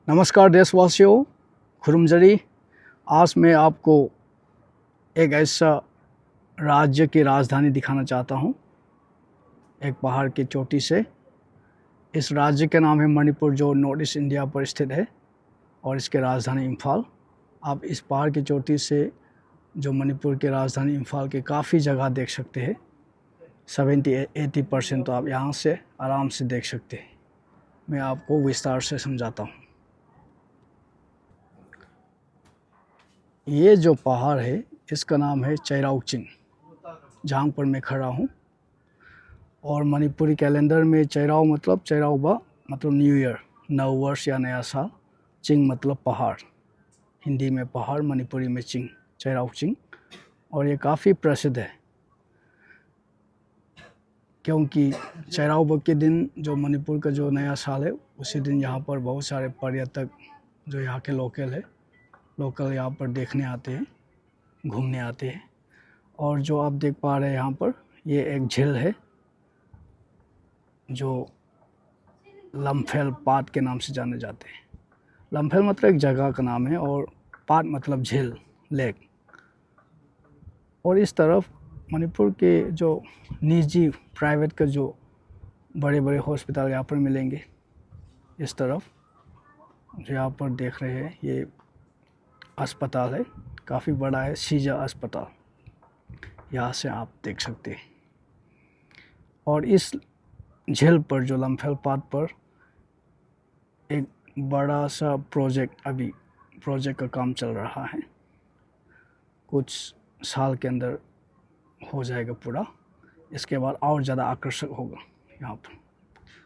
नमस्कार देशवासियों, खुरुमजरी। आज मैं आपको एक ऐसा राज्य की राजधानी दिखाना चाहता हूँ, एक पहाड़ की चोटी से। इस राज्य का नाम है मणिपुर, जो नॉर्थ ईस्ट इंडिया पर स्थित है, और इसकी राजधानी इम्फाल। आप इस पहाड़ की चोटी से जो मणिपुर की राजधानी इम्फाल के काफ़ी जगह देख सकते हैं। 70-80% तो आप यहाँ से आराम से देख सकते हैं। मैं आपको विस्तार से समझाता हूँ। ये जो पहाड़ है इसका नाम है चेराऊचिंग, जहाँ पर मैं खड़ा हूँ। और मणिपुरी कैलेंडर में चेराऊ मतलब चेराऊबा मतलब न्यू ईयर, नव वर्ष या नया साल। चिंग मतलब पहाड़, हिंदी में पहाड़, मणिपुरी में चिंग, चेराऊचिंग। और ये काफ़ी प्रसिद्ध है क्योंकि चेराऊबा के दिन जो मणिपुर का जो नया साल है, उसी दिन यहाँ पर बहुत सारे पर्यटक जो यहाँ के लोकल यहाँ पर देखने आते हैं, घूमने आते हैं। और जो आप देख पा रहे हैं यहाँ पर, ये एक झील है जो लम्फेल पाट के नाम से जाने जाते हैं। लम्फेल मतलब एक जगह का नाम है और पाट मतलब झील, लेक। और इस तरफ मणिपुर के जो निजी प्राइवेट का जो बड़े बड़े हॉस्पिटल यहाँ पर मिलेंगे। इस तरफ जो यहाँ पर देख रहे हैं, ये अस्पताल है, काफ़ी बड़ा है, सीजा अस्पताल। यहाँ से आप देख सकते हैं। और इस झील पर, जो लम्फेल पाट पर, एक बड़ा सा प्रोजेक्ट का काम चल रहा है। कुछ साल के अंदर हो जाएगा पूरा। इसके बाद और ज़्यादा आकर्षक होगा यहाँ पर,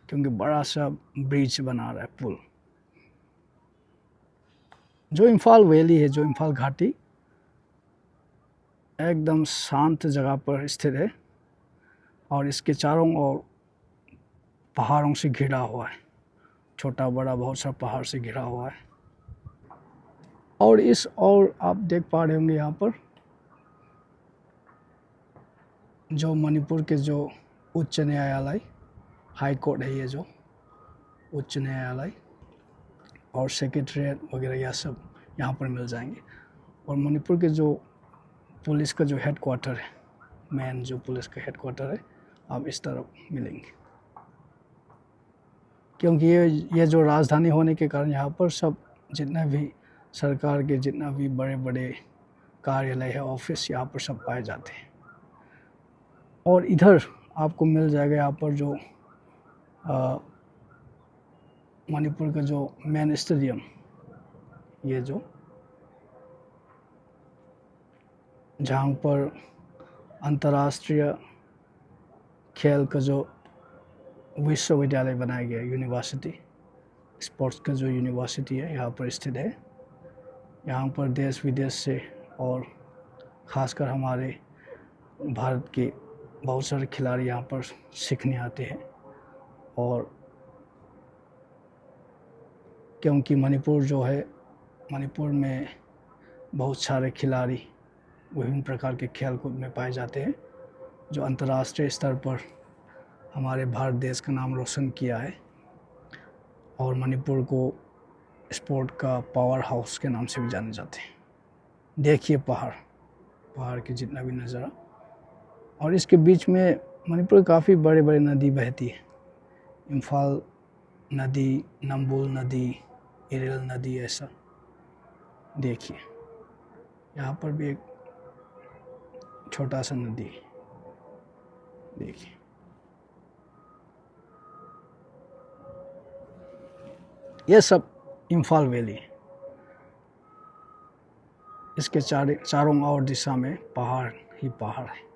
क्योंकि बड़ा सा ब्रिज बना रहा है, पुल। जो इम्फाल वैली है, जो इम्फाल घाटी, एकदम शांत जगह पर स्थित है और इसके चारों ओर पहाड़ों से घिरा हुआ है। छोटा बड़ा बहुत सा पहाड़ से घिरा हुआ है। और आप देख पा रहे होंगे यहाँ पर जो मणिपुर के जो उच्च न्यायालय, हाई कोर्ट है, ये जो उच्च न्यायालय और सेक्रेटरीट वगैरह, यह सब यहाँ पर मिल जाएंगे। और मणिपुर के जो पुलिस का जो हेडक्वार्टर है, मेन जो पुलिस का हेडक्वार्टर है, आप इस तरफ मिलेंगे। क्योंकि ये जो राजधानी होने के कारण यहाँ पर सब जितना भी सरकार के जितना भी बड़े बड़े कार्यालय है, ऑफिस, यहाँ पर सब पाए जाते हैं। और इधर आपको मिल जाएगा यहाँ पर जो मणिपुर का जो मेन स्टेडियम, ये जो जहाँ पर अंतर्राष्ट्रीय खेल का जो विश्वविद्यालय बनाया गया, यूनिवर्सिटी, स्पोर्ट्स का जो यूनिवर्सिटी है, यहाँ पर स्थित है। यहाँ पर देश विदेश से और ख़ासकर हमारे भारत के बहुत सारे खिलाड़ी यहाँ पर सीखने आते हैं। और क्योंकि मणिपुर जो है, मणिपुर में बहुत सारे खिलाड़ी विभिन्न प्रकार के खेल कूद में पाए जाते हैं, जो अंतर्राष्ट्रीय स्तर पर हमारे भारत देश का नाम रोशन किया है। और मणिपुर को स्पोर्ट का पावर हाउस के नाम से भी जाने जाते हैं। देखिए पहाड़ के जितना भी नज़ारा, और इसके बीच में मणिपुर काफ़ी बड़े बड़े नदी बहती है। इम्फाल नदी, नंबुल नदी, इरेल नदी, ऐसा देखिए। यहाँ पर भी एक छोटा सा नदी है, देखिए। ये सब इम्फाल वैली है। इसके चारों ओर दिशा में पहाड़ ही पहाड़ है।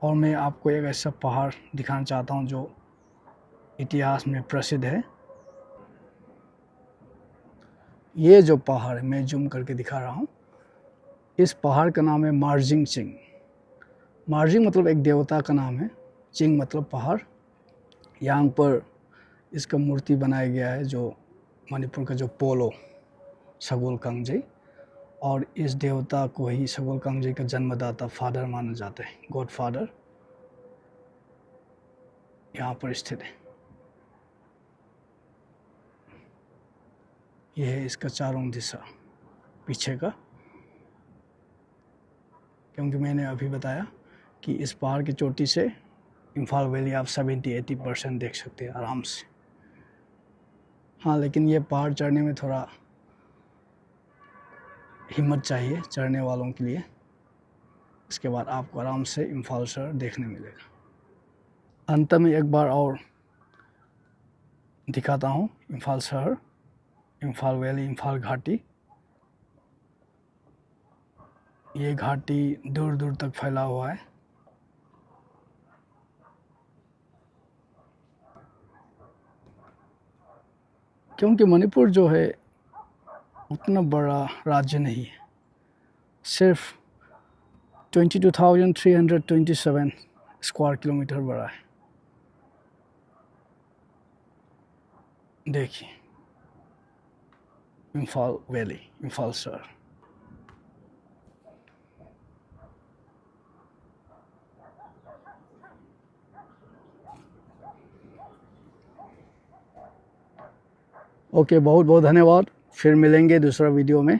और मैं आपको एक ऐसा पहाड़ दिखाना चाहता हूँ जो इतिहास में प्रसिद्ध है। ये जो पहाड़ है, मैं जूम करके दिखा रहा हूँ, इस पहाड़ का नाम है मार्जिंग चिंग। मार्जिंग मतलब एक देवता का नाम है, चिंग मतलब पहाड़। यहाँ पर इसका मूर्ति बनाया गया है, जो मणिपुर का जो पोलो, सगोल कांगजे। और इस देवता को ही सगोल कांगजे का जन्मदाता, फादर माना जाता है, गॉड फादर यहाँ पर स्थित है। ये है इसका चारों दिशा पीछे का, क्योंकि मैंने अभी बताया कि इस पहाड़ की चोटी से इम्फाल वैली आप 70-80% देख सकते हैं आराम से। हाँ, लेकिन ये पहाड़ चढ़ने में थोड़ा हिम्मत चाहिए चढ़ने वालों के लिए। इसके बाद आपको आराम से इम्फाल शहर देखने मिलेगा। अंत में एक बार और दिखाता हूँ इम्फाल शहर, इम्फाल वैली, इम्फाल घाटी। ये घाटी दूर दूर तक फैला हुआ है। क्योंकि मणिपुर जो है उतना बड़ा राज्य नहीं है, सिर्फ 22,327 स्क्वायर किलोमीटर बड़ा है। देखिए इम्फाल वैली, इम्फाल शहर। ओके, बहुत बहुत धन्यवाद। फिर मिलेंगे दूसरा वीडियो में।